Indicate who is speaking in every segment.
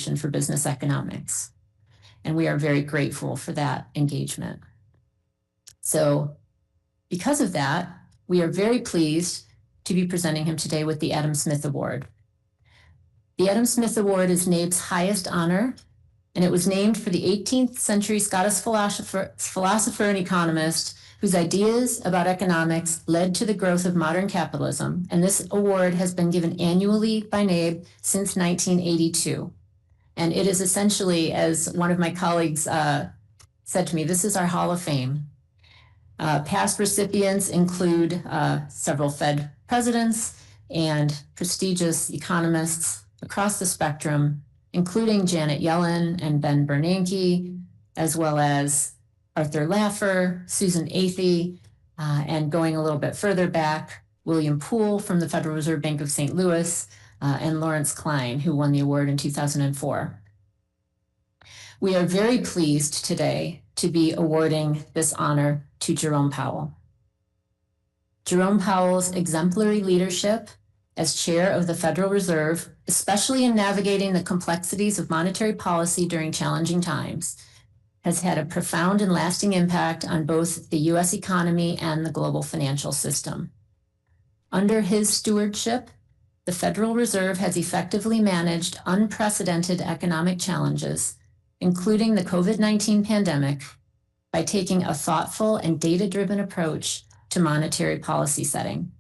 Speaker 1: Association for Business Economics. And we are very grateful for that engagement. So because of that, we are very pleased to be presenting him today with the Adam Smith Award. The Adam Smith Award is NABE's highest honor, and it was named for the 18th century Scottish philosopher and economist whose ideas about economics led to the growth of modern capitalism. And this award has been given annually by NABE since 1982. And it is essentially, as one of my colleagues said to me, this is our Hall of Fame. Past recipients include several Fed presidents and prestigious economists across the spectrum, including Janet Yellen and Ben Bernanke, as well as Arthur Laffer, Susan Athey, and going a little bit further back, William Poole from the Federal Reserve Bank of St. Louis, and Lawrence Klein, who won the award in 2004. We are very pleased today to be awarding this honor to Jerome Powell. Jerome Powell's exemplary leadership as chair of the Federal Reserve, especially in navigating the complexities of monetary policy during challenging times, has had a profound and lasting impact on both the U.S. economy and the global financial system. Under his stewardship, the Federal Reserve has effectively managed unprecedented economic challenges, including the COVID-19 pandemic, by taking a thoughtful and data-driven approach to monetary policy setting.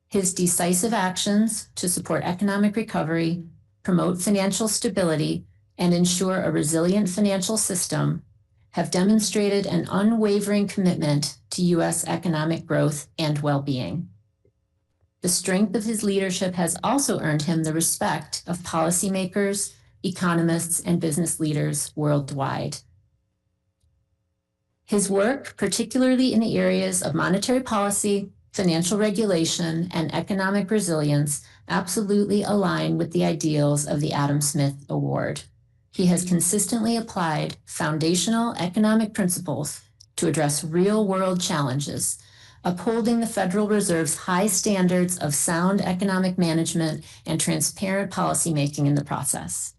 Speaker 1: His decisive actions to support economic recovery, promote financial stability, and ensure a resilient financial system have demonstrated an unwavering commitment to U.S. economic growth and well-being. The strength of his leadership has also earned him the respect of policymakers, economists, and business leaders worldwide. His work, particularly in the areas of monetary policy, financial regulation, and economic resilience, absolutely align with the ideals of the Adam Smith Award. He has consistently applied foundational economic principles to address real-world challenges, upholding the Federal Reserve's high standards of sound economic management and transparent policymaking in the process.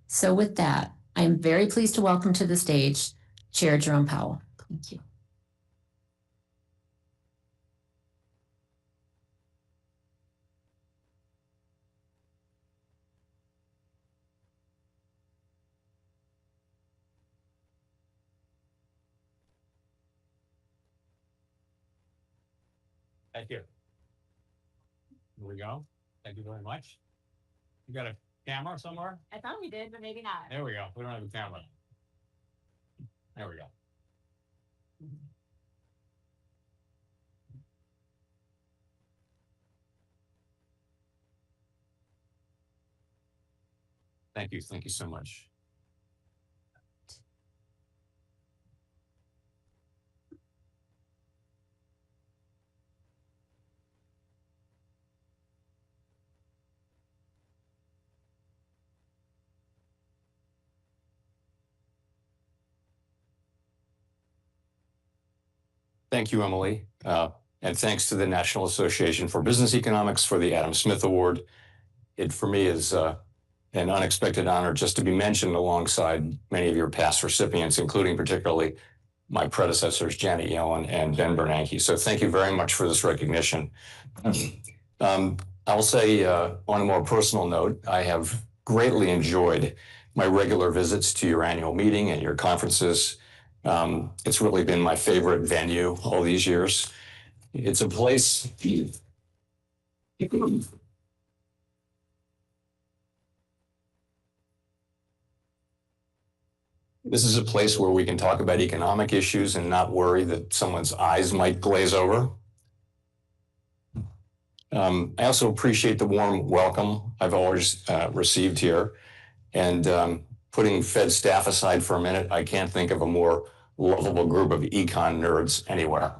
Speaker 1: So with that, I am very pleased to welcome to the stage Chair Jerome Powell. Thank you.
Speaker 2: Thank you. Here we go. Thank you very much. You got a camera somewhere?
Speaker 3: I thought we did, but maybe not.
Speaker 2: There we go. We don't have a camera. There we go. Thank you. Thank you so much. Thank you, Emily. And thanks to the National Association for Business Economics for the Adam Smith Award. It, for me, is an unexpected honor just to be mentioned alongside many of your past recipients, including particularly my predecessors, Janet Yellen and Ben Bernanke. So thank you very much for this recognition. I'll say on a more personal note, I have greatly enjoyed my regular visits to your annual meeting and your conferences. It's really been my favorite venue all these years. It's a place. This is a place where we can talk about economic issues and not worry that someone's eyes might glaze over. I also appreciate the warm welcome I've always received here. And putting Fed staff aside for a minute, I can't think of a more lovable group of econ nerds anywhere.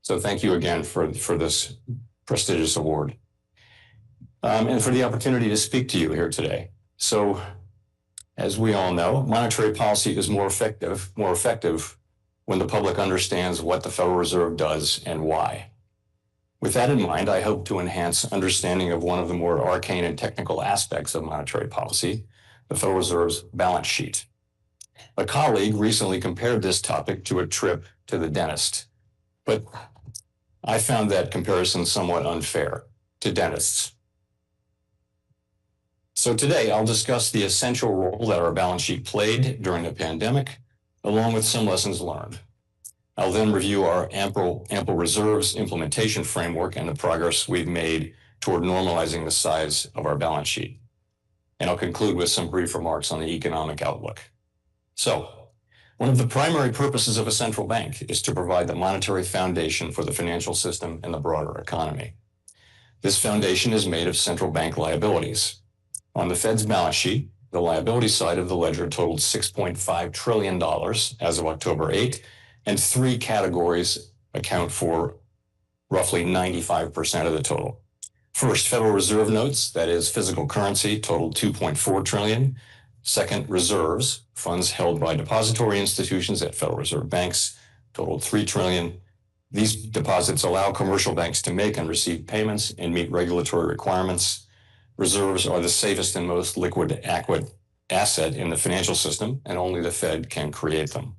Speaker 2: So thank you again for this prestigious award. And for the opportunity to speak to you here today. So, as we all know, monetary policy is more effective when the public understands what the Federal Reserve does and why. With that in mind, I hope to enhance understanding of one of the more arcane and technical aspects of monetary policy, the Federal Reserve's balance sheet. A colleague recently compared this topic to a trip to the dentist, but I found that comparison somewhat unfair to dentists. So today I'll discuss the essential role that our balance sheet played during the pandemic, along with some lessons learned. I'll then review our ample reserves implementation framework and the progress we've made toward normalizing the size of our balance sheet. And I'll conclude with some brief remarks on the economic outlook. So, one of the primary purposes of a central bank is to provide the monetary foundation for the financial system and the broader economy. This foundation is made of central bank liabilities. On the Fed's balance sheet, the liability side of the ledger totaled $6.5 trillion as of October 8, and three categories account for roughly 95% of the total. First, Federal Reserve notes, that is physical currency, totaled $2.4 trillion. Second, reserves, funds held by depository institutions at Federal Reserve banks, totaled $3 trillion. These deposits allow commercial banks to make and receive payments and meet regulatory requirements. Reserves are the safest and most liquid asset in the financial system, and only the Fed can create them.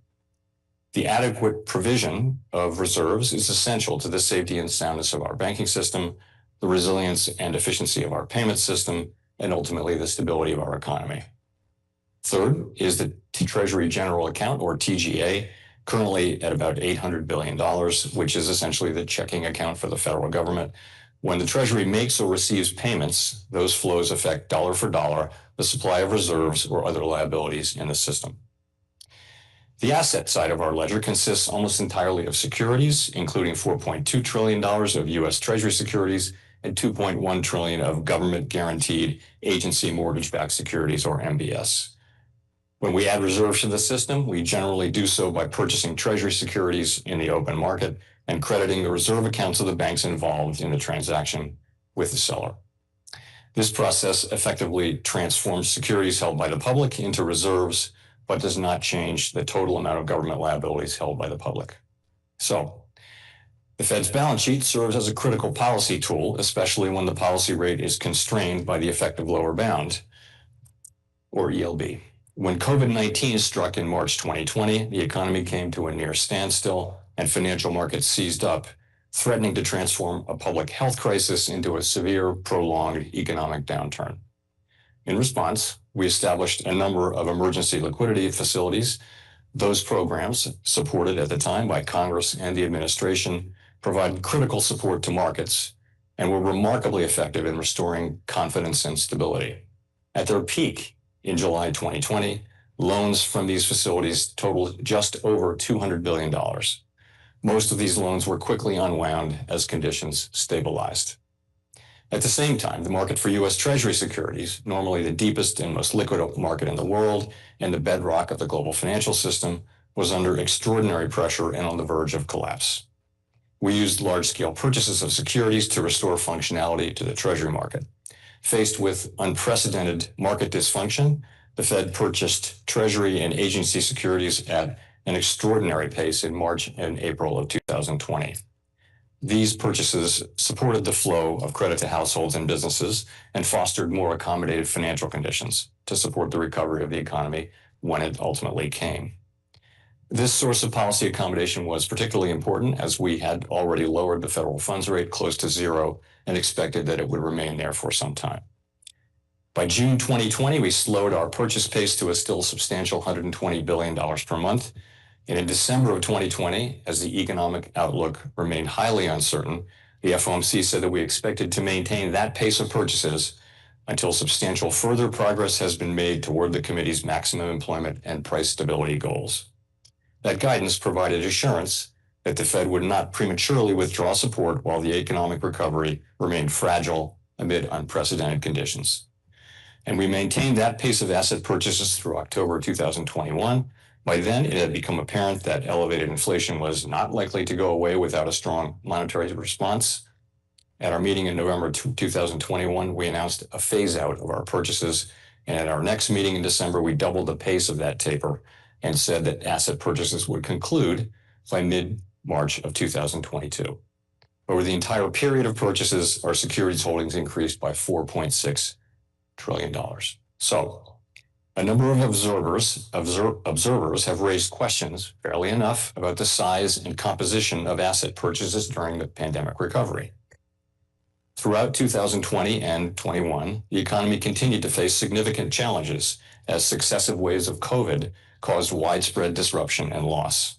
Speaker 2: The adequate provision of reserves is essential to the safety and soundness of our banking system, the resilience and efficiency of our payment system, and ultimately the stability of our economy. Third is the Treasury General Account, or TGA, currently at about $800 billion, which is essentially the checking account for the federal government. When the Treasury makes or receives payments, those flows affect dollar for dollar the supply of reserves or other liabilities in the system. The asset side of our ledger consists almost entirely of securities, including $4.2 trillion of U.S. Treasury securities and $2.1 trillion of government-guaranteed agency mortgage-backed securities, or MBS. When we add reserves to the system, we generally do so by purchasing Treasury securities in the open market and crediting the reserve accounts of the banks involved in the transaction with the seller. This process effectively transforms securities held by the public into reserves, but does not change the total amount of government liabilities held by the public. So, the Fed's balance sheet serves as a critical policy tool, especially when the policy rate is constrained by the effective lower bound, or ELB. When COVID-19 struck in March 2020, the economy came to a near standstill and financial markets seized up, threatening to transform a public health crisis into a severe, prolonged economic downturn. In response, we established a number of emergency liquidity facilities. Those programs, supported at the time by Congress and the administration, provided critical support to markets and were remarkably effective in restoring confidence and stability. At their peak in July 2020, loans from these facilities totaled just over $200 billion. Most of these loans were quickly unwound as conditions stabilized. At the same time, the market for U.S. Treasury securities, normally the deepest and most liquid market in the world and the bedrock of the global financial system, was under extraordinary pressure and on the verge of collapse. We used large-scale purchases of securities to restore functionality to the Treasury market. Faced with unprecedented market dysfunction, the Fed purchased Treasury and agency securities at an extraordinary pace in March and April of 2020. These purchases supported the flow of credit to households and businesses and fostered more accommodative financial conditions to support the recovery of the economy when it ultimately came. This source of policy accommodation was particularly important as we had already lowered the federal funds rate close to zero and expected that it would remain there for some time. By June 2020, we slowed our purchase pace to a still substantial $120 billion per month. And in December of 2020, as the economic outlook remained highly uncertain, the FOMC said that we expected to maintain that pace of purchases until substantial further progress has been made toward the committee's maximum employment and price stability goals. That guidance provided assurance that the Fed would not prematurely withdraw support while the economic recovery remained fragile amid unprecedented conditions. And we maintained that pace of asset purchases through October 2021. By then, it had become apparent that elevated inflation was not likely to go away without a strong monetary response. At our meeting in November 2021, we announced a phase-out of our purchases, and at our next meeting in December, we doubled the pace of that taper and said that asset purchases would conclude by mid-March of 2022. Over the entire period of purchases, our securities holdings increased by $4.6 trillion. So a number of observers have raised questions, fairly enough, about the size and composition of asset purchases during the pandemic recovery. Throughout 2020 and 21, the economy continued to face significant challenges as successive waves of COVID caused widespread disruption and loss.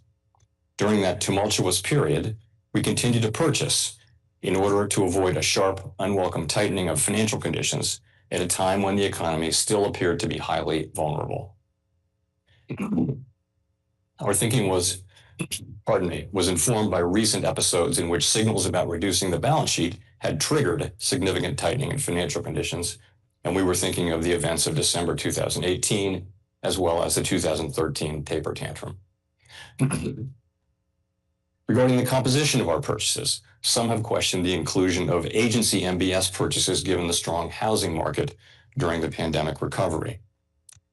Speaker 2: During that tumultuous period, we continued to purchase in order to avoid a sharp, unwelcome tightening of financial conditions at a time when the economy still appeared to be highly vulnerable. Our thinking was informed by recent episodes in which signals about reducing the balance sheet had triggered significant tightening in financial conditions, and we were thinking of the events of December 2018, as well as the 2013 taper tantrum. Regarding the composition of our purchases, some have questioned the inclusion of agency MBS purchases given the strong housing market during the pandemic recovery.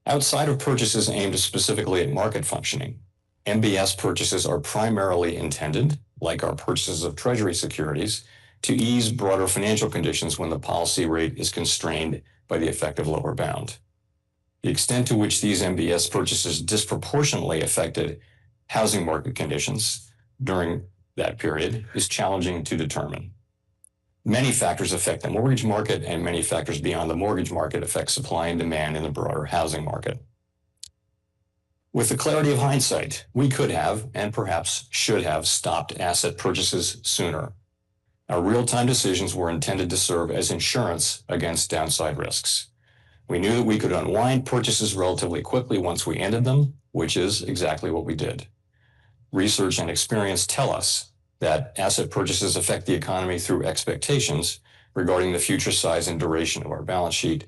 Speaker 2: Outside of purchases aimed specifically at market functioning, MBS purchases are primarily intended, like our purchases of Treasury securities, to ease broader financial conditions when the policy rate is constrained by the effective lower bound. The extent to which these MBS purchases disproportionately affected housing market conditions during that period is challenging to determine. Many factors affect the mortgage market, and many factors beyond the mortgage market affect supply and demand in the broader housing market. With the clarity of hindsight, we could have, and perhaps should have, stopped asset purchases sooner. Our real-time decisions were intended to serve as insurance against downside risks. We knew that we could unwind purchases relatively quickly once we ended them, which is exactly what we did. Research and experience tell us that asset purchases affect the economy through expectations regarding the future size and duration of our balance sheet,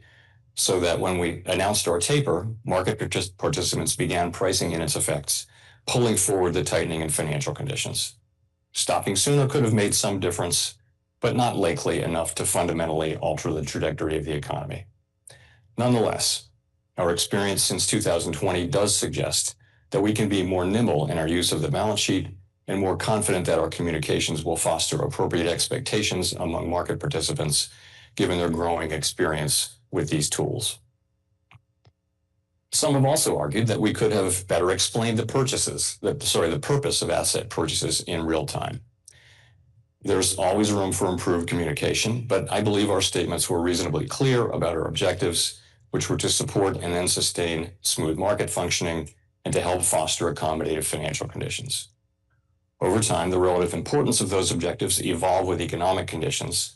Speaker 2: so that when we announced our taper, market participants began pricing in its effects, pulling forward the tightening in financial conditions. Stopping sooner could have made some difference, but not likely enough to fundamentally alter the trajectory of the economy. Nonetheless, our experience since 2020 does suggest that we can be more nimble in our use of the balance sheet and more confident that our communications will foster appropriate expectations among market participants, given their growing experience with these tools. Some have also argued that we could have better explained the purpose of asset purchases in real time. There's always room for improved communication, but I believe our statements were reasonably clear about our objectives, which were to support and then sustain smooth market functioning and to help foster accommodative financial conditions. Over time, the relative importance of those objectives evolved with economic conditions,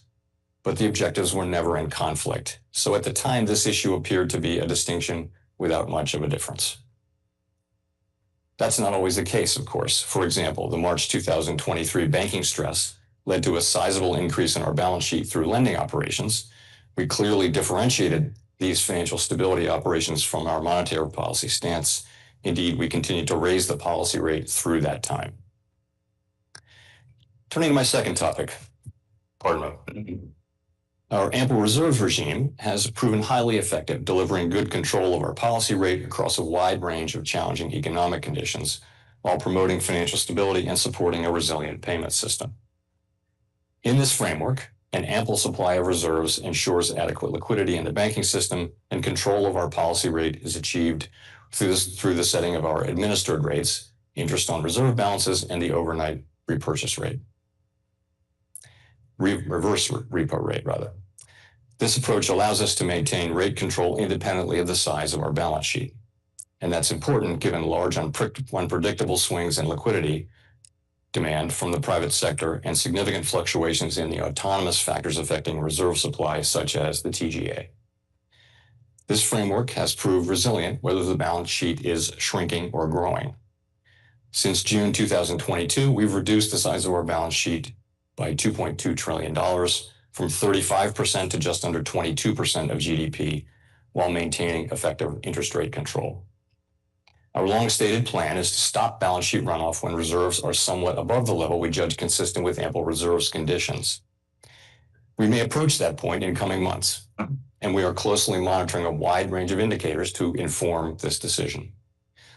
Speaker 2: but the objectives were never in conflict. So at the time, this issue appeared to be a distinction without much of a difference. That's not always the case, of course. For example, the March 2023 banking stress led to a sizable increase in our balance sheet through lending operations. We clearly differentiated these financial stability operations from our monetary policy stance. Indeed, we continued to raise the policy rate through that time. Turning to my second topic, our ample reserves regime has proven highly effective, delivering good control of our policy rate across a wide range of challenging economic conditions, while promoting financial stability and supporting a resilient payment system. In this framework, an ample supply of reserves ensures adequate liquidity in the banking system, and control of our policy rate is achieved through the setting of our administered rates, interest on reserve balances, and the overnight repurchase rate. Reverse repo rate, rather. This approach allows us to maintain rate control independently of the size of our balance sheet. And that's important given large unpredictable swings in liquidity demand from the private sector and significant fluctuations in the autonomous factors affecting reserve supply, such as the TGA. This framework has proved resilient whether the balance sheet is shrinking or growing. Since June 2022, we've reduced the size of our balance sheet by $2.2 trillion, from 35% to just under 22% of GDP, while maintaining effective interest rate control. Our long-stated plan is to stop balance sheet runoff when reserves are somewhat above the level we judge consistent with ample reserves conditions. We may approach that point in coming months, and we are closely monitoring a wide range of indicators to inform this decision.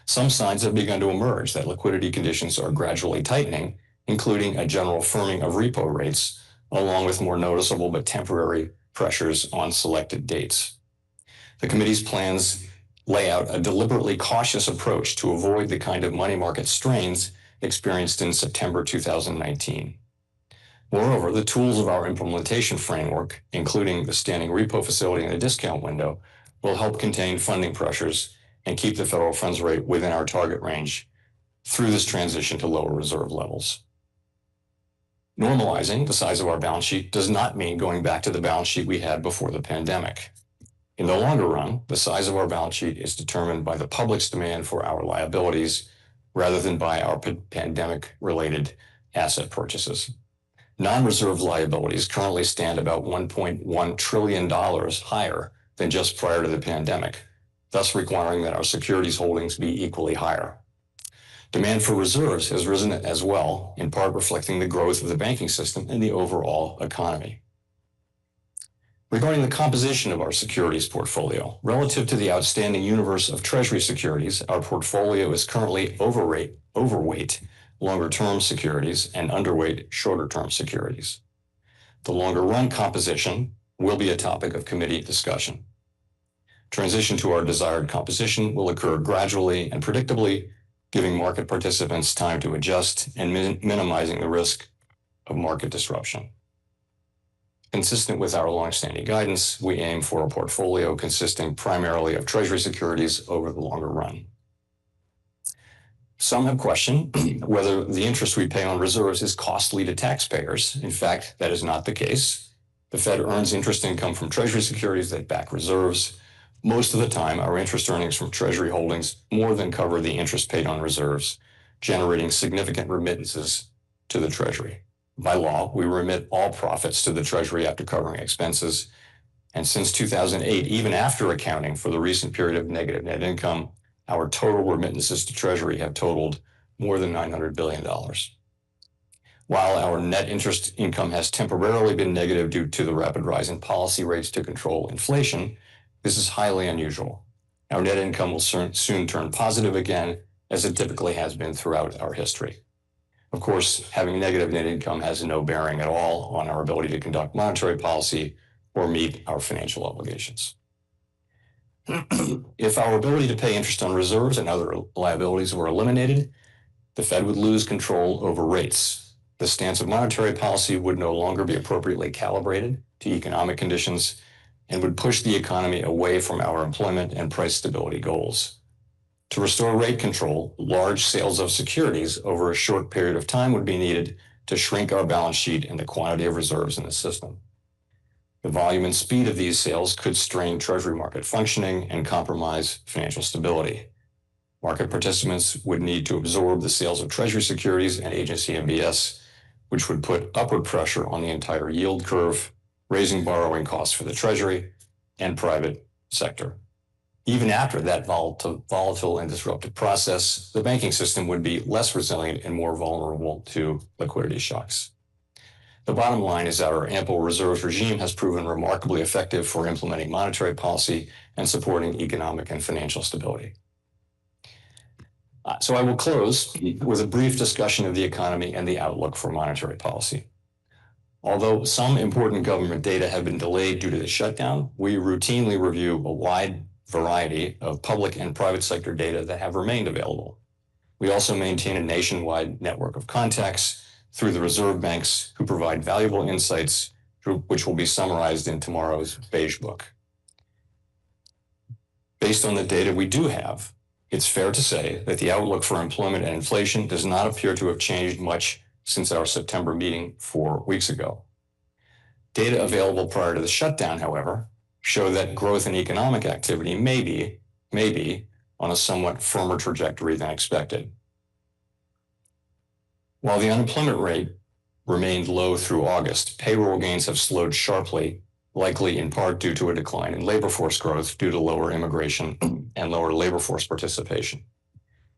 Speaker 2: Some signs have begun to emerge that liquidity conditions are gradually tightening, including a general firming of repo rates, along with more noticeable but temporary pressures on selected dates. The committee's plans lay out a deliberately cautious approach to avoid the kind of money market strains experienced in September 2019. Moreover, the tools of our implementation framework, including the standing repo facility and the discount window, will help contain funding pressures and keep the federal funds rate within our target range through this transition to lower reserve levels. Normalizing the size of our balance sheet does not mean going back to the balance sheet we had before the pandemic. In the longer run, the size of our balance sheet is determined by the public's demand for our liabilities rather than by our pandemic-related asset purchases. Non-reserve liabilities currently stand about $1.1 trillion higher than just prior to the pandemic, thus requiring that our securities holdings be equally higher. Demand for reserves has risen as well, in part reflecting the growth of the banking system and the overall economy. Regarding the composition of our securities portfolio, relative to the outstanding universe of Treasury securities, our portfolio is currently overweight longer-term securities and underweight shorter-term securities. The longer-run composition will be a topic of committee discussion. Transition to our desired composition will occur gradually and predictably, giving market participants time to adjust and minimizing the risk of market disruption. Consistent with our longstanding guidance, we aim for a portfolio consisting primarily of Treasury securities over the longer run. Some have questioned whether the interest we pay on reserves is costly to taxpayers. In fact, that is not the case. The Fed earns interest income from Treasury securities that back reserves. Most of the time, our interest earnings from Treasury holdings more than cover the interest paid on reserves, generating significant remittances to the Treasury. By law, we remit all profits to the Treasury after covering expenses. And since 2008, even after accounting for the recent period of negative net income, our total remittances to Treasury have totaled more than $900 billion. While our net interest income has temporarily been negative due to the rapid rise in policy rates to control inflation, this is highly unusual. Our net income will soon turn positive again, as it typically has been throughout our history. Of course, having negative net income has no bearing at all on our ability to conduct monetary policy or meet our financial obligations. If our ability to pay interest on reserves and other liabilities were eliminated, the Fed would lose control over rates. The stance of monetary policy would no longer be appropriately calibrated to economic conditions and would push the economy away from our employment and price stability goals. To restore rate control, large sales of securities over a short period of time would be needed to shrink our balance sheet and the quantity of reserves in the system. The volume and speed of these sales could strain Treasury market functioning and compromise financial stability. Market participants would need to absorb the sales of Treasury securities and agency MBS, which would put upward pressure on the entire yield curve, raising borrowing costs for the Treasury and private sector. Even after that volatile and disruptive process, the banking system would be less resilient and more vulnerable to liquidity shocks. The bottom line is that our ample reserves regime has proven remarkably effective for implementing monetary policy and supporting economic and financial stability. So I will close with a brief discussion of the economy and the outlook for monetary policy. Although some important government data have been delayed due to the shutdown, we routinely review a wide variety of public and private sector data that have remained available. We also maintain a nationwide network of contacts through the reserve banks who provide valuable insights, which will be summarized in tomorrow's beige book. Based on the data we do have, it's fair to say that the outlook for employment and inflation does not appear to have changed much since our September meeting 4 weeks ago. Data available prior to the shutdown, however, show that growth in economic activity may be on a somewhat firmer trajectory than expected. While the unemployment rate remained low through August, payroll gains have slowed sharply, likely in part due to a decline in labor force growth due to lower immigration and lower labor force participation.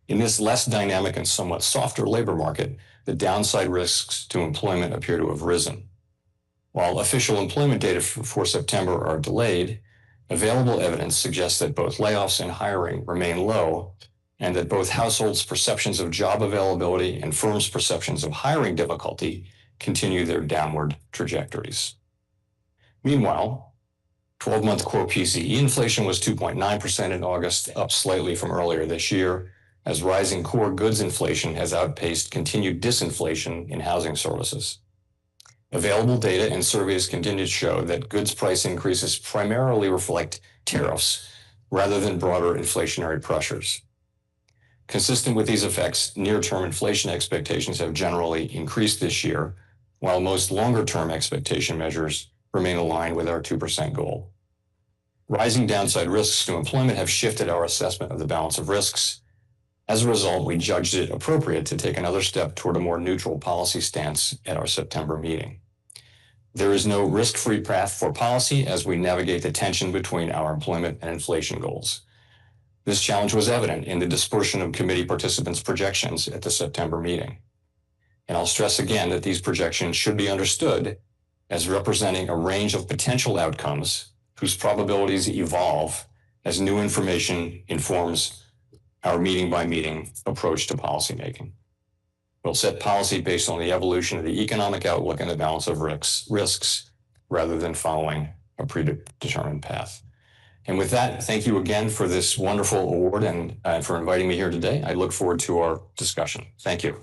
Speaker 2: In this less dynamic and somewhat softer labor market, the downside risks to employment appear to have risen. While official employment data for September are delayed, available evidence suggests that both layoffs and hiring remain low and that both households' perceptions of job availability and firms' perceptions of hiring difficulty continue their downward trajectories. Meanwhile, 12-month core PCE inflation was 2.9% in August, up slightly from earlier this year, as rising core goods inflation has outpaced continued disinflation in housing services. Available data and surveys continue to show that goods price increases primarily reflect tariffs rather than broader inflationary pressures. Consistent with these effects, near-term inflation expectations have generally increased this year, while most longer-term expectation measures remain aligned with our 2% goal. Rising downside risks to employment have shifted our assessment of the balance of risks. As a result, we judged it appropriate to take another step toward a more neutral policy stance at our September meeting. There is no risk-free path for policy as we navigate the tension between our employment and inflation goals. This challenge was evident in the dispersion of committee participants' projections at the September meeting. And I'll stress again that these projections should be understood as representing a range of potential outcomes whose probabilities evolve as new information informs our meeting-by-meeting approach to policymaking. We'll set policy based on the evolution of the economic outlook and the balance of risks rather than following a predetermined path. And with that, thank you again for this wonderful award and for inviting me here today. I look forward to our discussion. Thank you.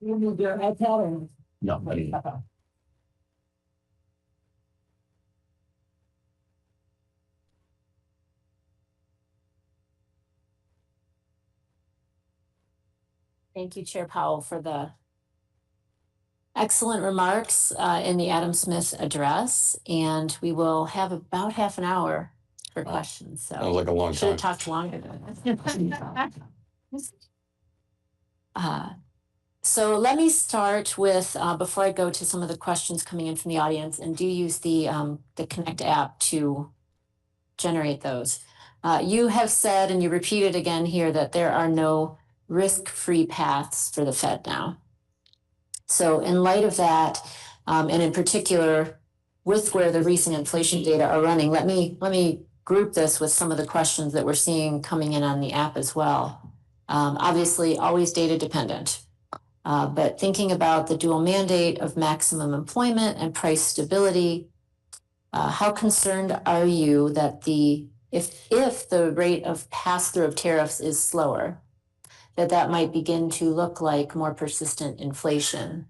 Speaker 1: You need your iPad?
Speaker 2: No, I didn't.
Speaker 1: Thank you, Chair Powell, for the excellent remarks in the Adam Smith address. And we will have about half an hour for questions. So
Speaker 2: Sounds like a long
Speaker 1: should
Speaker 2: time.
Speaker 1: have talked longer. So let me start with, before I go to some of the questions coming in from the audience, and do use the Connect app to generate those. You have said, and you repeated again here, that there are no risk-free paths for the Fed now. So in light of that, and in particular, with where the recent inflation data are running, let me group this with some of the questions that we're seeing coming in on the app as well. Obviously, always data dependent. But thinking about the dual mandate of maximum employment and price stability, how concerned are you that if the rate of pass-through of tariffs is slower, that might begin to look like more persistent inflation,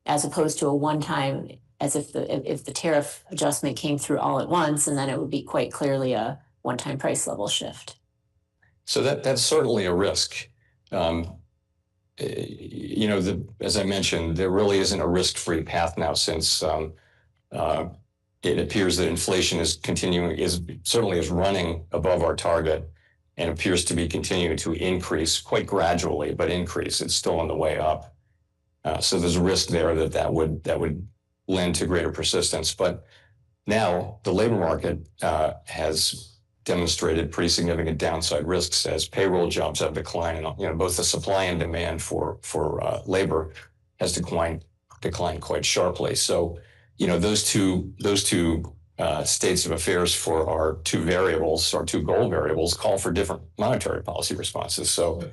Speaker 1: as opposed to a one-time, as if the tariff adjustment came through all at once, and then it would be quite clearly a one-time price level shift?
Speaker 2: So that's certainly a risk. As I mentioned, there really isn't a risk-free path now, since it appears that inflation is running above our target and appears to be continuing to increase quite gradually, but increase. It's still on the way up. So there's a risk there that would lend to greater persistence. But now the labor market has demonstrated pretty significant downside risks as payroll jobs have declined, and both the supply and demand for labor has declined quite sharply. So those two states of affairs for our two goal variables, call for different monetary policy responses. So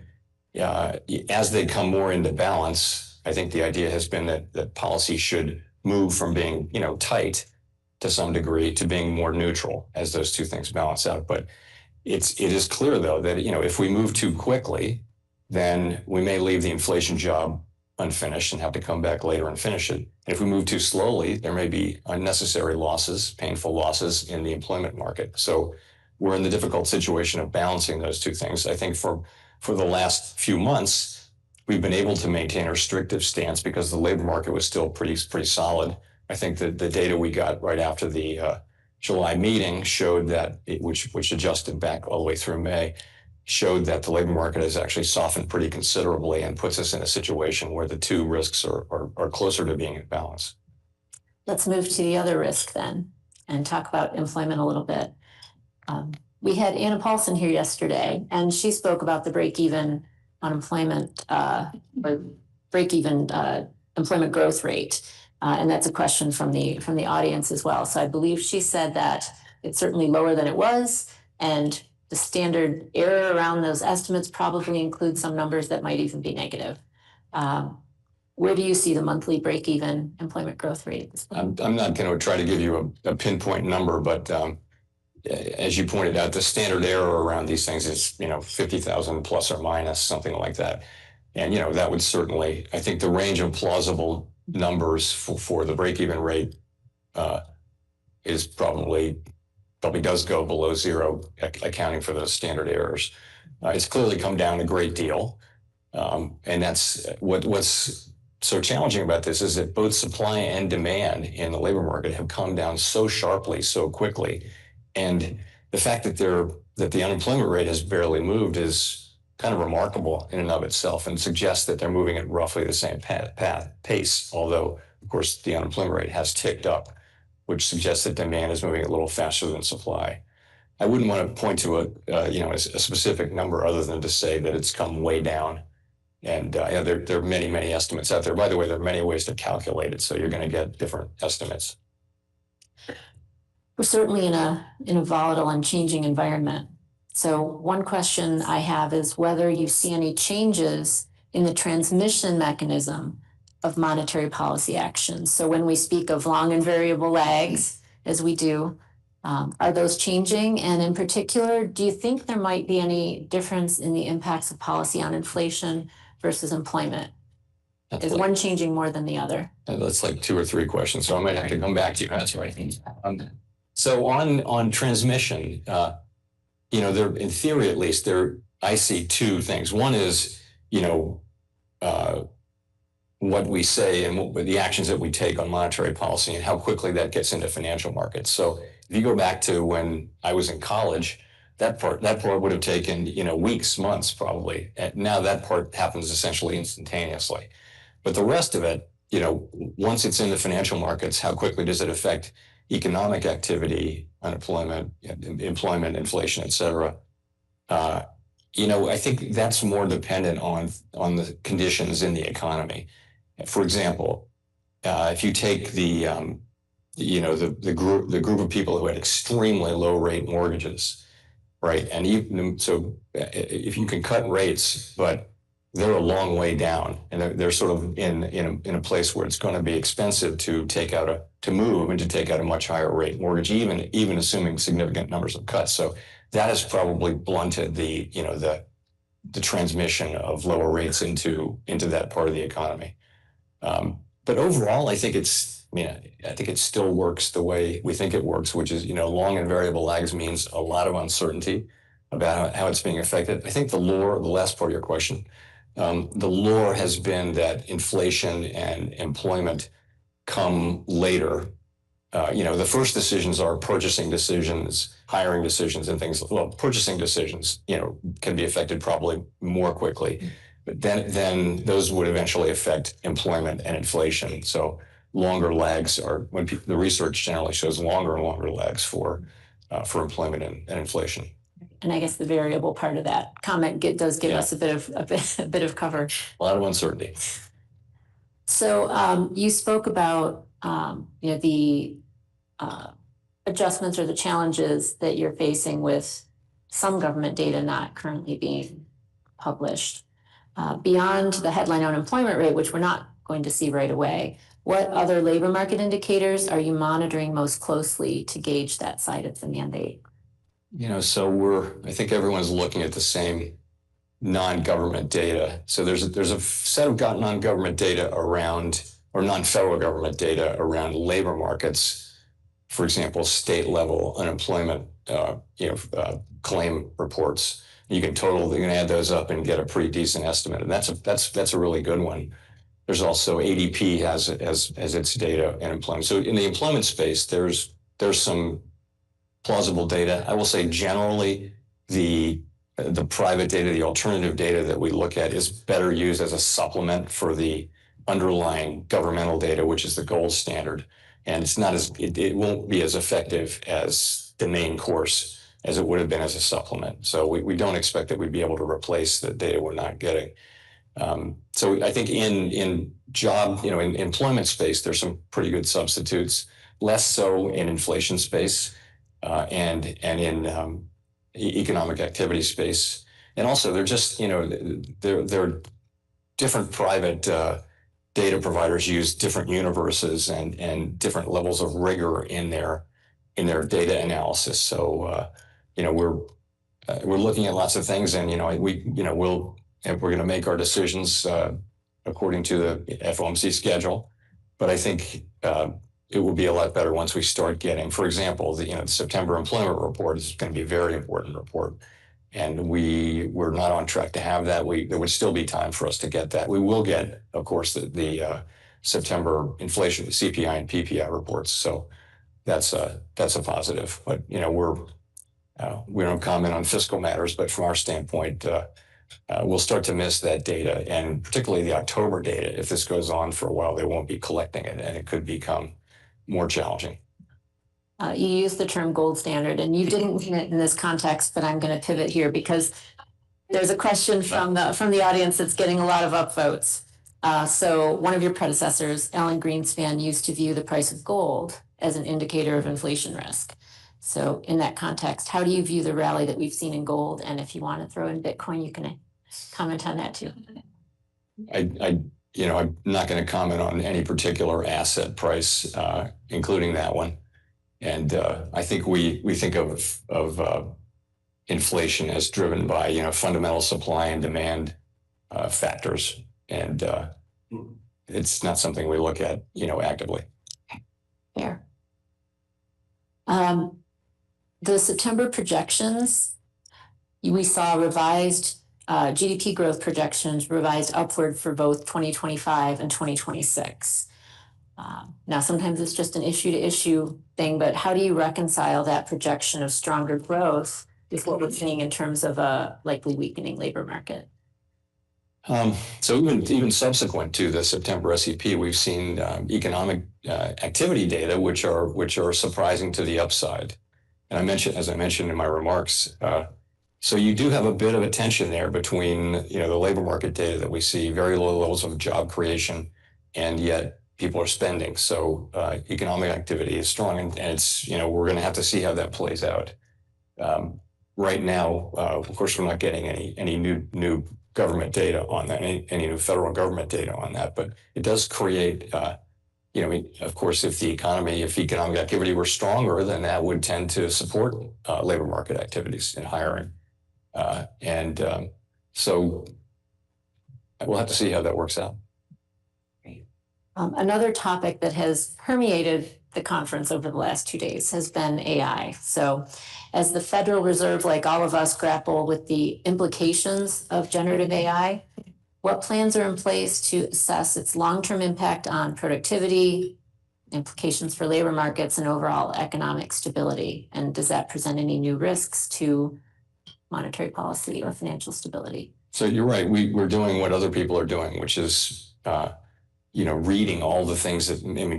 Speaker 2: as they come more into balance, I think the idea has been that policy should move from being tight to some degree to being more neutral as those two things balance out. But it is clear, though, that if we move too quickly, then we may leave the inflation job unfinished and have to come back later and finish it. And if we move too slowly, there may be unnecessary losses, painful losses in the employment market. So we're in the difficult situation of balancing those two things. I think for the last few months, we've been able to maintain a restrictive stance because the labor market was still pretty solid. I think that the data we got right after the July meeting showed that, which adjusted back all the way through May, showed that the labor market has actually softened pretty considerably and puts us in a situation where the two risks are closer to being in balance.
Speaker 1: Let's move to the other risk then and talk about employment a little bit. We had Anna Paulson here yesterday, and she spoke about the break-even unemployment or break-even employment growth rate. And that's a question from the audience as well. So I believe she said that it's certainly lower than it was, and the standard error around those estimates probably includes some numbers that might even be negative. Where do you see the monthly break-even employment growth rate at this point?
Speaker 2: I'm not going to try to give you a pinpoint number, but as you pointed out, the standard error around these things is 50,000 plus or minus, something like that. And that would certainly, I think the range of plausible numbers for the break-even rate is probably does go below zero, accounting for those standard errors. It's clearly come down a great deal, and that's what's so challenging about this is that both supply and demand in the labor market have come down so sharply, so quickly, and the fact that the unemployment rate has barely moved is kind of remarkable in and of itself, and suggests that they're moving at roughly the same pace. Although, of course, the unemployment rate has ticked up, which suggests that demand is moving a little faster than supply. I wouldn't want to point to a specific number other than to say that it's come way down. And there are many, many estimates out there. By the way, there are many ways to calculate it, so you're going to get different estimates.
Speaker 1: We're certainly in a volatile and changing environment. So one question I have is whether you see any changes in the transmission mechanism of monetary policy actions. So when we speak of long and variable lags, as we do, are those changing? And in particular, do you think there might be any difference in the impacts of policy on inflation versus employment? Is one changing more than the other?
Speaker 2: That's like 2 or 3 questions, so I might have to come back to you. That's right. So on transmission, there, in theory at least, I see 2 things. One is, what we say and the actions that we take on monetary policy and how quickly that gets into financial markets. So if you go back to when I was in college, that part would have taken, weeks, months probably. And now that part happens essentially instantaneously. But the rest of it, once it's in the financial markets, how quickly does it affect economic activity, unemployment, employment, inflation, et cetera? I think that's more dependent on the conditions in the economy. For example, if you take the group of people who had extremely low rate mortgages, right? And if you can cut rates, but they're a long way down, and they're sort of in a place where it's going to be expensive to take out a much higher rate mortgage, even assuming significant numbers of cuts. So that has probably blunted the transmission of lower rates into that part of the economy. But overall, I think it still works the way we think it works, which is, long and variable lags means a lot of uncertainty about how it's being affected. I think the last part of your question, the lore has been that inflation and employment come later. The first decisions are purchasing decisions, hiring decisions, and things. Well, purchasing decisions, can be affected probably more quickly. But then those would eventually affect employment and inflation. So longer lags are the research generally shows longer and longer lags for employment and inflation.
Speaker 1: And I guess the variable part of that comment does give us a bit of cover.
Speaker 2: A lot of uncertainty.
Speaker 1: So you spoke about the adjustments or the challenges that you're facing with some government data not currently being published. Beyond the headline unemployment rate, which we're not going to see right away, what other labor market indicators are you monitoring most closely to gauge that side of the mandate?
Speaker 2: So I think everyone's looking at the same non-government data. So there's a set of non-government data around, or non-federal government data around labor markets. For example, state level unemployment, claim reports. You can add those up and get a pretty decent estimate, and that's a really good one. There's also ADP has its data and employment. So in the employment space, there's some plausible data. I will say generally the private data, the alternative data that we look at, is better used as a supplement for the underlying governmental data, which is the gold standard, and it won't be as effective as the main course as it would have been as a supplement. So we don't expect that we'd be able to replace the data we're not getting. So I think in job, in employment space, there's some pretty good substitutes, less so in inflation space and in economic activity space. And also they're just, they're different private data providers use different universes and different levels of rigor in their data analysis. So, we're looking at lots of things, and we're going to make our decisions according to the FOMC schedule. But I think it will be a lot better once we start getting, for example, the September employment report is going to be a very important report, and we're not on track to have that. There would still be time for us to get that. We will get, of course, the September inflation, the CPI and PPI reports. So that's a positive. But we don't comment on fiscal matters, but from our standpoint, we'll start to miss that data, and particularly the October data. If this goes on for a while, they won't be collecting it, and it could become more challenging.
Speaker 1: You used the term gold standard, and you didn't mean it in this context, but I'm going to pivot here because there's a question from the audience that's getting a lot of upvotes. So one of your predecessors, Alan Greenspan, used to view the price of gold as an indicator of inflation risk. So in that context, how do you view the rally that we've seen in gold? And if you want to throw in Bitcoin, you can comment on that too.
Speaker 2: I'm not going to comment on any particular asset price, including that one. And I think we think of inflation as driven by fundamental supply and demand factors, and it's not something we look at actively.
Speaker 1: Fair. The September projections, we saw revised GDP growth projections revised upward for both 2025 and 2026. Now, sometimes it's just an issue-to-issue thing, but how do you reconcile that projection of stronger growth with what we're seeing in terms of a likely weakening labor market?
Speaker 2: So even subsequent to the September SEP, we've seen economic activity data which are surprising to the upside. And as I mentioned in my remarks, so you do have a bit of a tension there between the labor market data that we see, very low levels of job creation, and yet people are spending. So economic activity is strong, and it's we're going to have to see how that plays out. Right now, of course, we're not getting any new government data on that, any new federal government data on that, but it does create, of course, if economic activity were stronger, then that would tend to support labor market activities and hiring. So we'll have to see how that works out.
Speaker 1: Another topic that has permeated the conference over the last 2 days has been AI. So as the Federal Reserve, like all of us, grapple with the implications of generative AI, what plans are in place to assess its long-term impact on productivity, implications for labor markets, and overall economic stability? And does that present any new risks to monetary policy or financial stability?
Speaker 2: So you're right. We're doing what other people are doing, which is reading all the things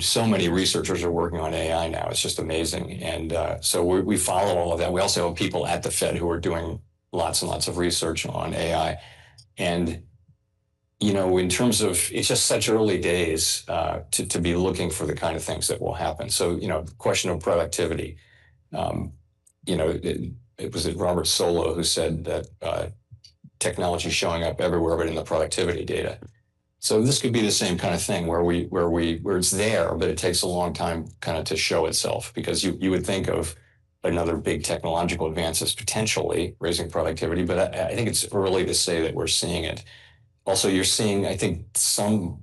Speaker 2: so many researchers are working on AI now. It's just amazing. And so we follow all of that. We also have people at the Fed who are doing lots and lots of research on AI. And, in terms of, it's just such early days to be looking for the kind of things that will happen. So, the question of productivity, it was Robert Solow who said that technology is showing up everywhere, but in the productivity data. So this could be the same kind of thing where it's there, but it takes a long time kind of to show itself, because you would think of another big technological advances potentially raising productivity, but I think it's early to say that we're seeing it. Also, you're seeing, I think some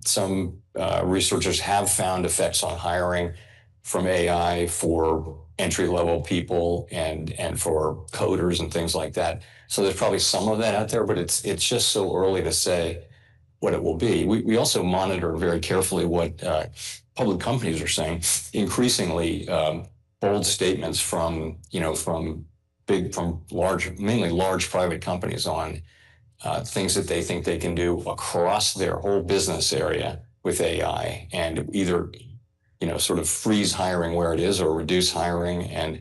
Speaker 2: researchers have found effects on hiring from AI for entry-level people and for coders and things like that. So there's probably some of that out there, but it's just so early to say what it will be. We also monitor very carefully what public companies are saying. Increasingly bold statements from mainly large private companies on things that they think they can do across their whole business area with AI, and either sort of freeze hiring where it is or reduce hiring. And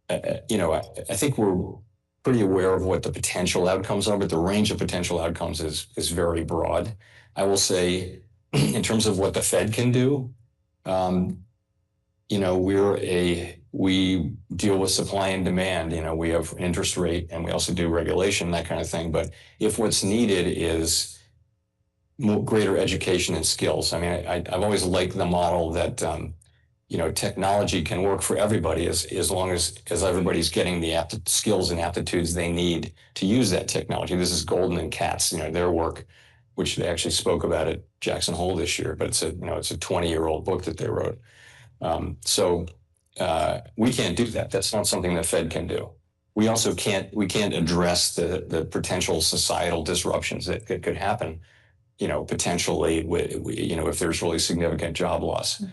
Speaker 2: I think pretty aware of what the potential outcomes are, but the range of potential outcomes is very broad. I will say, in terms of what the Fed can do, you know, we deal with supply and demand. You know, we have interest rate and we also do regulation, that kind of thing. But if what's needed is greater education and skills, I mean, I've always liked the model that you know, technology can work for everybody as long as everybody's getting the skills and aptitudes they need to use that technology. This is Golden and Katz, you know, their work, which they actually spoke about at Jackson Hole this year, but it's a 20-year-old book that they wrote. So we can't do that. That's not something the Fed can do. We also can't address the potential societal disruptions that could happen, you know, potentially, you know, if there's really significant job loss.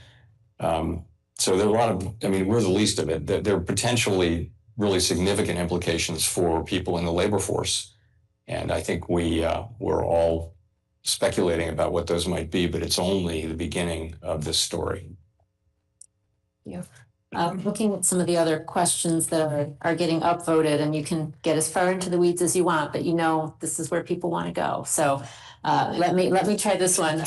Speaker 2: So there are a lot of, I mean, we're the least of it. There are potentially really significant implications for people in the labor force. And I think we're all speculating about what those might be, but it's only the beginning of this story.
Speaker 1: Yeah. Looking at some of the other questions that are getting upvoted, and you can get as far into the weeds as you want, but you know this is where people want to go. So let me try this one.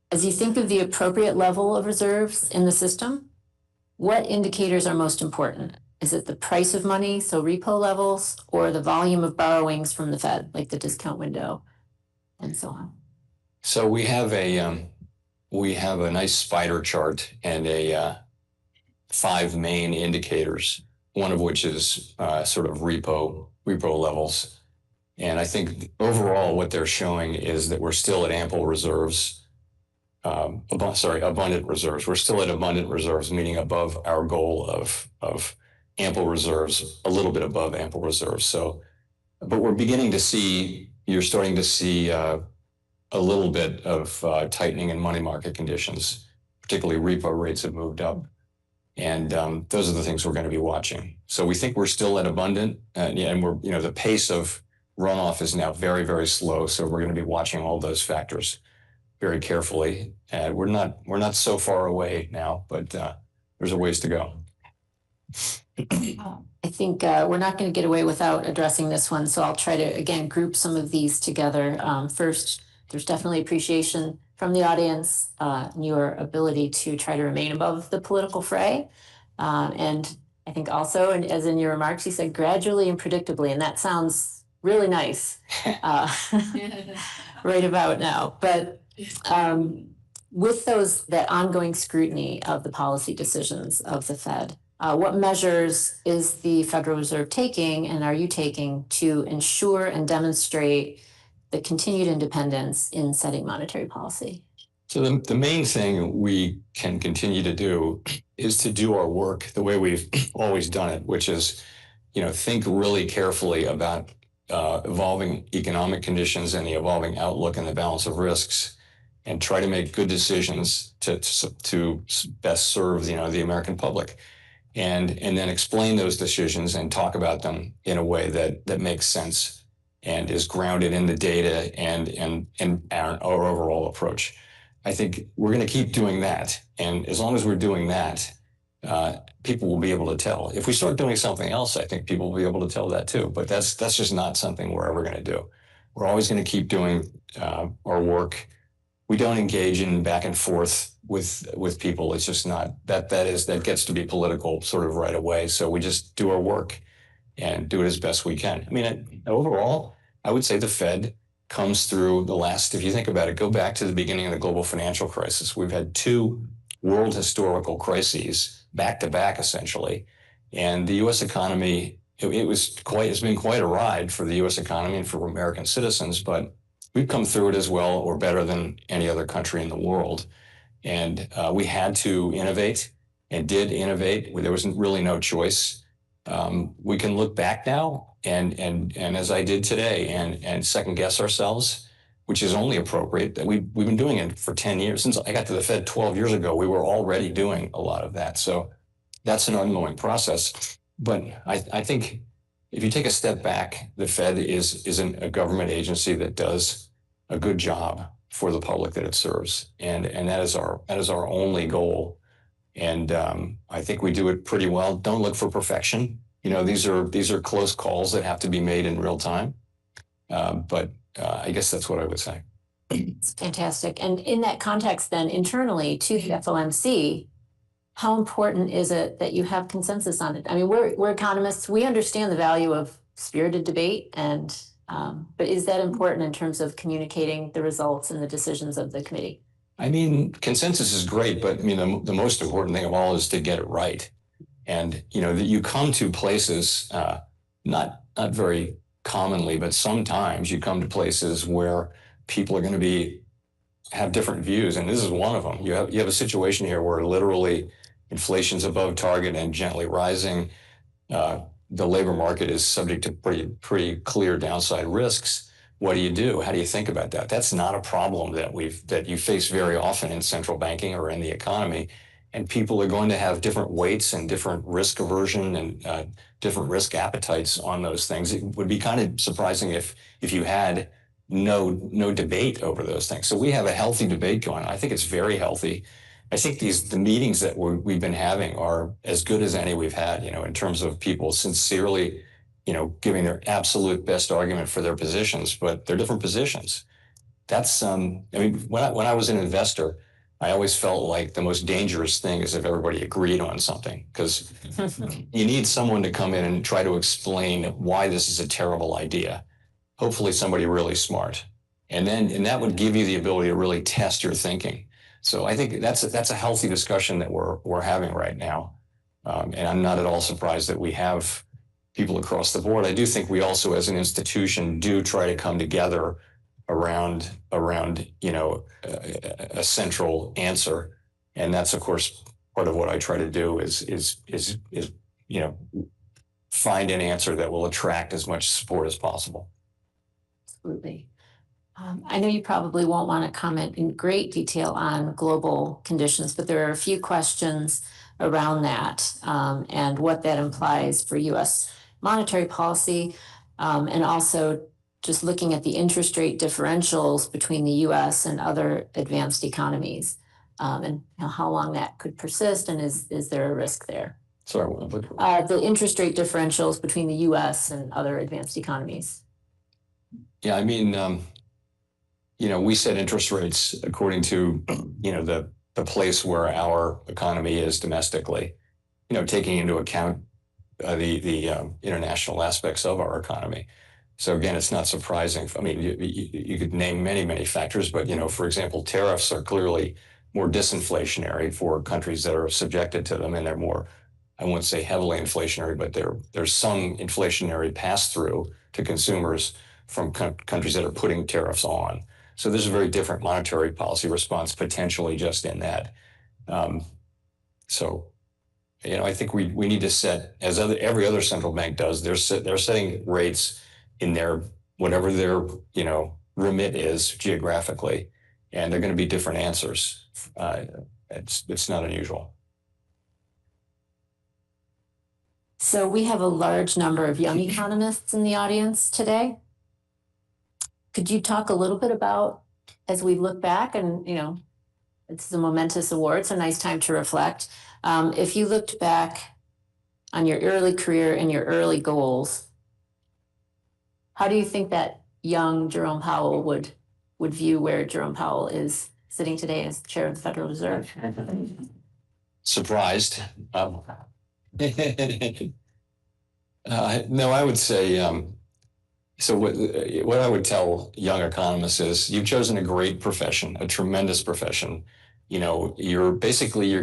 Speaker 1: As you think of the appropriate level of reserves in the system, what indicators are most important? Is it the price of money, so repo levels, or the volume of borrowings from the Fed, like the discount window, and so on?
Speaker 2: So we have a nice spider chart and 5 main indicators, one of which is sort of repo levels. And I think overall what they're showing is that we're still at ample reserves. Abundant reserves. We're still at abundant reserves, meaning above our goal of ample reserves, a little bit above ample reserves. So, but we're beginning to see, you're starting to see a little bit of tightening in money market conditions, particularly repo rates have moved up. And those are the things we're going to be watching. So we think we're still at abundant, and we're, you know, the pace of runoff is now very, very slow. So we're going to be watching all those factors very carefully. And we're not so far away now, but there's a ways to go.
Speaker 1: I think we're not going to get away without addressing this one. So I'll try to, again, group some of these together. First, there's definitely appreciation from the audience and your ability to try to remain above the political fray. And I think also, and as in your remarks, you said gradually and predictably, and that sounds really nice right about now. But with that ongoing scrutiny of the policy decisions of the Fed, what measures is the Federal Reserve taking, and are you taking, to ensure and demonstrate the continued independence in setting monetary policy?
Speaker 2: So the main thing we can continue to do is to do our work the way we've always done it, which is, you know, think really carefully about evolving economic conditions and the evolving outlook and the balance of risks, and try to make good decisions to best serve, you know, the American public, and then explain those decisions and talk about them in a way that makes sense and is grounded in the data and our overall approach. I think we're going to keep doing that, and as long as we're doing that, people will be able to tell. If we start doing something else, I think people will be able to tell that too. But that's just not something we're ever going to do. We're always going to keep doing our work. We don't engage in back and forth with people. It's just not that gets to be political sort of right away. So we just do our work and do it as best we can. I mean, overall, I would say the Fed comes through the last, if you think about it, go back to the beginning of the global financial crisis. We've had 2 world historical crises back to back, essentially. And the U.S. economy, it's been quite a ride for the U.S. economy and for American citizens, but we've come through it as well or better than any other country in the world. And we had to innovate and did innovate. There was really no choice. We can look back now and as I did today and second guess ourselves, which is only appropriate. That we've been doing it for 10 years. Since I got to the Fed 12 years ago, we were already doing a lot of that. So that's an ongoing process. But I think if you take a step back, the Fed isn't a government agency that does a good job for the public that it serves, and that is our only goal. And I think we do it pretty well. Don't look for perfection. these are close calls that have to be made in real time. But I guess that's what I would say.
Speaker 1: It's fantastic. And in that context, then internally to the FOMC, how important is it that you have consensus on it? I mean, we're economists. We understand the value of spirited debate, and but is that important in terms of communicating the results and the decisions of the committee?
Speaker 2: I mean, consensus is great, but I mean, the most important thing of all is to get it right. And that you come to places, not very commonly, but sometimes you come to places where people are going to have different views, and this is one of them. You have a situation here where literally inflation's above target and gently rising. The labor market is subject to pretty clear downside risks. What do you do? How do you think about that? That's not a problem that you face very often in central banking or in the economy. And people are going to have different weights and different risk aversion and different risk appetites on those things. It would be kind of surprising if you had no debate over those things. So we have a healthy debate going on. I think it's very healthy. I think the meetings that we've been having are as good as any we've had, in terms of people sincerely, giving their absolute best argument for their positions, but they're different positions. That's, I mean, when I was an investor, I always felt like the most dangerous thing is if everybody agreed on something, because you need someone to come in and try to explain why this is a terrible idea. Hopefully somebody really smart. And that would give you the ability to really test your thinking. So I think that's a healthy discussion that we're having right now. And I'm not at all surprised that we have people across the board. I do think we also, as an institution, do try to come together around a central answer. And that's, of course, part of what I try to do is find an answer that will attract as much support as possible.
Speaker 1: Absolutely. I know you probably won't want to comment in great detail on global conditions, but there are a few questions around that and what that implies for U.S. monetary policy, and also just looking at the interest rate differentials between the U.S. and other advanced economies, and how long that could persist, and is there a risk there?
Speaker 2: Sorry,
Speaker 1: the interest rate differentials between the U.S. and other advanced economies.
Speaker 2: Yeah, I mean, we set interest rates according to, the place where our economy is domestically, taking into account the international aspects of our economy. So again, it's not surprising. I mean, you could name many, many factors, but, for example, tariffs are clearly more disinflationary for countries that are subjected to them, and they're more, I wouldn't say heavily inflationary, but there's some inflationary pass-through to consumers from countries that are putting tariffs on. So there's a very different monetary policy response potentially just in that. So, I think we need to set, as every other central bank does, they're setting rates in whatever their remit is geographically, and they're going to be different answers. It's not unusual.
Speaker 1: So we have a large number of young economists in the audience today. Could you talk a little bit about, as we look back, and it's a momentous award, it's a nice time to reflect. If you looked back on your early career and your early goals, how do you think that young Jerome Powell would view where Jerome Powell is sitting today as chair of the Federal Reserve?
Speaker 2: Surprised. No, I would say, so what I would tell young economists is you've chosen a great profession, a tremendous profession. You're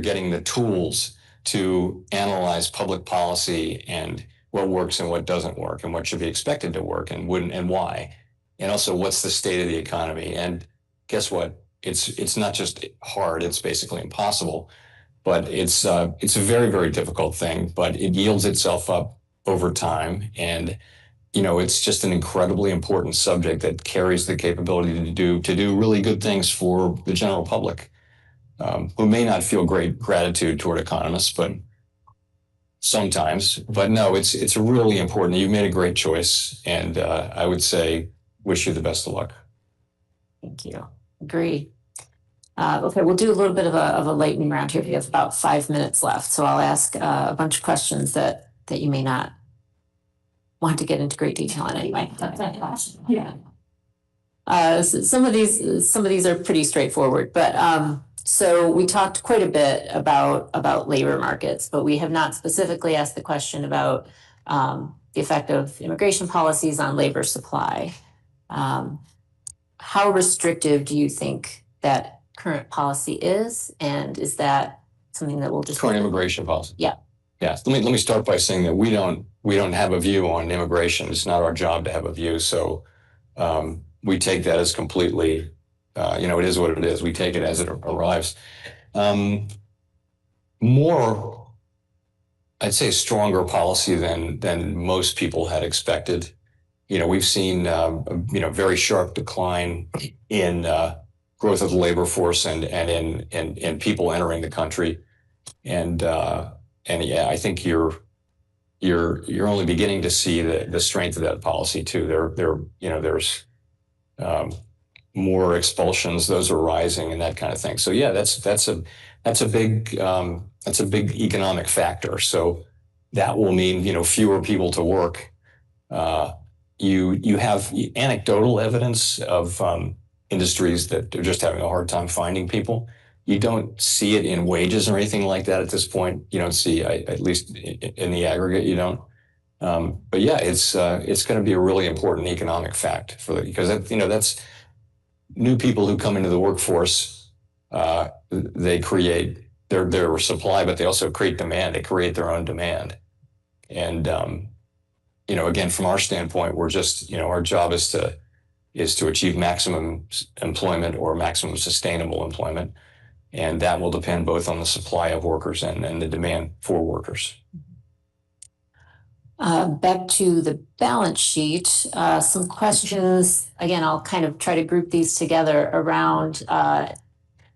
Speaker 2: getting the tools to analyze public policy and what works and what doesn't work and what should be expected to work and wouldn't and why. And also what's the state of the economy. And guess what? It's not just hard, it's basically impossible. But it's a very, very difficult thing, but it yields itself up over time. And it's just an incredibly important subject that carries the capability to do really good things for the general public, who may not feel great gratitude toward economists, but sometimes. But no, it's really important. You've made a great choice, and I would say wish you the best of luck.
Speaker 1: Thank you. Agree. Okay, we'll do a little bit of a lightning round here. We have about 5 minutes left, so I'll ask a bunch of questions that you may not want to get into great detail on anyway. Yeah. So some of these are pretty straightforward, but so we talked quite a bit about labor markets, but we have not specifically asked the question about the effect of immigration policies on labor supply. How restrictive do you think that current policy is, and is that something that will just
Speaker 2: current immigration policy?
Speaker 1: Yeah.
Speaker 2: Yeah. Let me start by saying that we don't have a view on immigration. It's not our job to have a view. So we take that as completely, it is what it is. We take it as it arrives. More, I'd say, stronger policy than most people had expected. We've seen very sharp decline in growth of the labor force and in people entering the country, and yeah, I think you're only beginning to see the strength of that policy too. There's more expulsions; those are rising, and that kind of thing. So yeah, that's a big economic factor. So that will mean fewer people to work. You have anecdotal evidence of industries that are just having a hard time finding people. You don't see it in wages or anything like that at this point. You don't see, at least in the aggregate, you don't. But yeah, it's going to be a really important economic fact because that's new people who come into the workforce. They create their supply, but they also create demand. They create their own demand, and again, from our standpoint, we're just our job is to achieve maximum employment or maximum sustainable employment. And that will depend both on the supply of workers and the demand for workers.
Speaker 1: Back to the balance sheet, some questions. Again, I'll kind of try to group these together around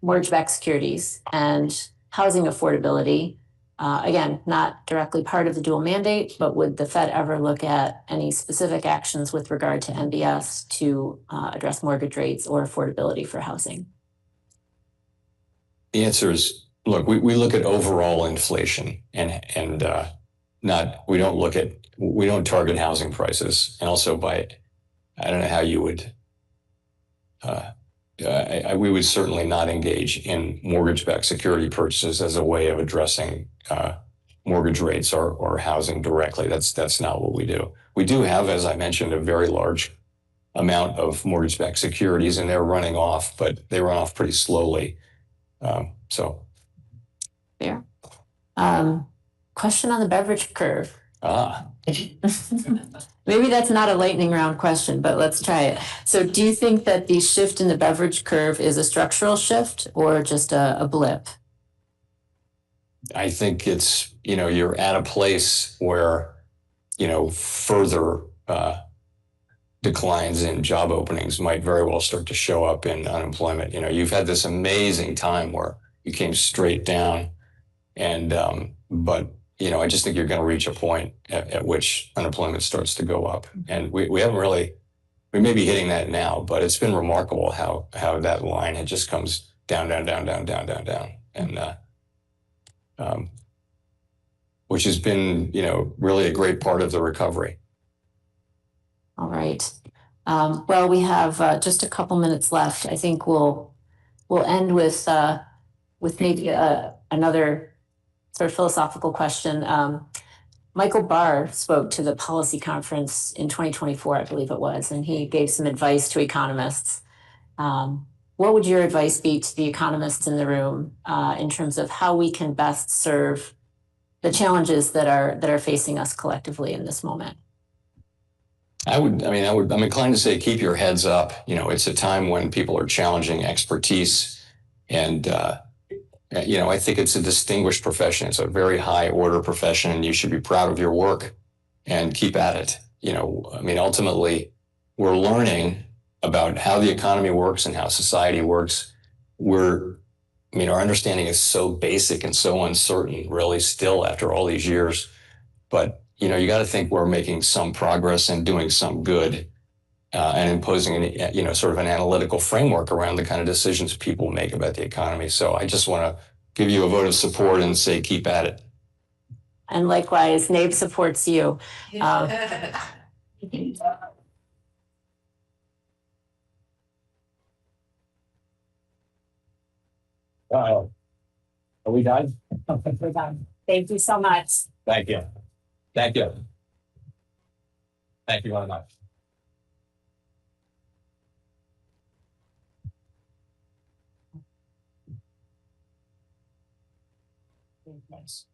Speaker 1: mortgage-backed securities and housing affordability. Again, not directly part of the dual mandate, but would the Fed ever look at any specific actions with regard to MBS to address mortgage rates or affordability for housing?
Speaker 2: The answer is, look, we look at overall inflation and we don't target housing prices. And also I don't know how you would, we would certainly not engage in mortgage-backed security purchases as a way of addressing mortgage rates or housing directly. That's not what we do. We do have, as I mentioned, a very large amount of mortgage-backed securities, and they're running off, but they run off pretty slowly.
Speaker 1: Fair. Question on the beverage curve. Maybe that's not a lightning round question, but let's try it. So do you think that the shift in the beverage curve is a structural shift or just a blip?
Speaker 2: I think it's, you're at a place where, further declines in job openings might very well start to show up in unemployment. You've had this amazing time where you came straight down, but I just think you're going to reach a point at which unemployment starts to go up, and we haven't really. We may be hitting that now, but it's been remarkable how that line it just comes down, and which has been really a great part of the recovery.
Speaker 1: All right. Well, we have just a couple minutes left. I think we'll end with maybe another sort of philosophical question. Michael Barr spoke to the policy conference in 2024, I believe it was, and he gave some advice to economists. What would your advice be to the economists in the room in terms of how we can best serve the challenges that are facing us collectively in this moment?
Speaker 2: I'm inclined to say keep your heads up. It's a time when people are challenging expertise, and I think it's a distinguished profession. It's a very high order profession, and you should be proud of your work and keep at it. Ultimately, we're learning about how the economy works and how society works. Our understanding is so basic and so uncertain, really, still after all these years. But you got to think we're making some progress and doing some good, and imposing sort of an analytical framework around the kind of decisions people make about the economy. So I just want to give you a vote of support and say keep at it.
Speaker 1: And likewise, NABE supports you.
Speaker 2: Are we done?
Speaker 3: We're done. Thank you so much.
Speaker 2: Thank you. Thank you. Thank you very much. Nice.